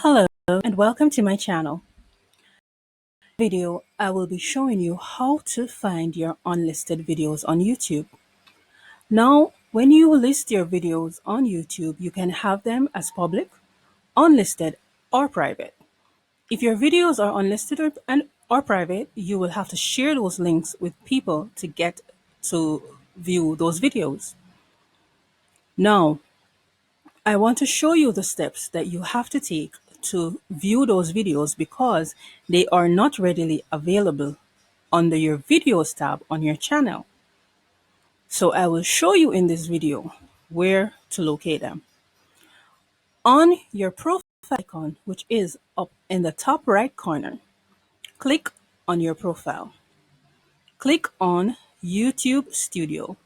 Hello and welcome to my channel. Video I will be showing you how to find your unlisted videos on YouTube. Now, when you list your videos on YouTube, you can have them as public, unlisted, or private. If your videos are unlisted or private, you will have to share those links with people to get to view those videos. Now, I want to show you the steps that you have to take to view those videos because they are not readily available under your videos tab on your channel. So I will show you in this video where to locate them. On your profile icon, which is up in the top right corner, click on your profile. Click on YouTube Studio,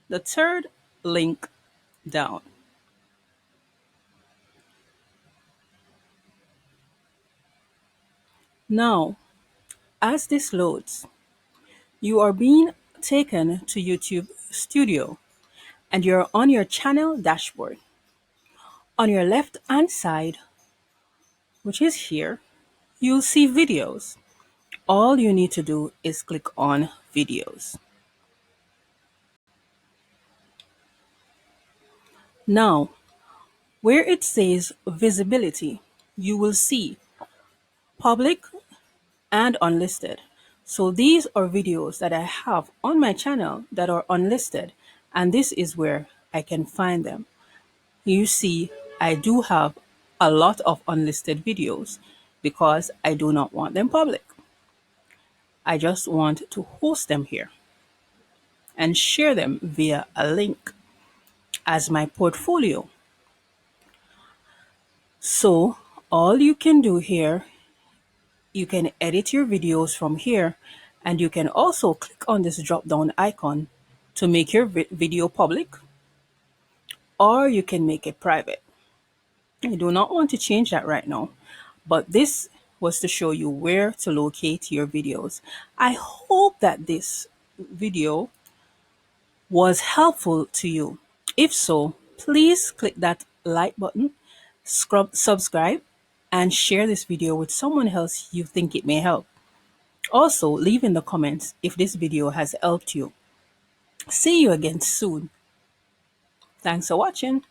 the third link down. Now, as this loads, you are being taken to YouTube Studio and you're on your channel dashboard. On your left hand side, which is here, you'll see videos. All you need to do is click on videos. Now, where it says visibility, you will see public and unlisted. So these are videos that I have on my channel that are unlisted, and this is where I can find them. You see, I do have a lot of unlisted videos because I do not want them public. I just want to host them here and share them via a link as my portfolio. So all you can do here, you can edit your videos from here, and you can also click on this drop down icon to make your video public, or you can make it private. I do not want to change that right now, but this was to show you where to locate your videos. I hope that this video was helpful to you. If so, please click that like button, subscribe, and share this video with someone else you think it may help. Also, leave in the comments if this video has helped you. See you again soon. Thanks for watching.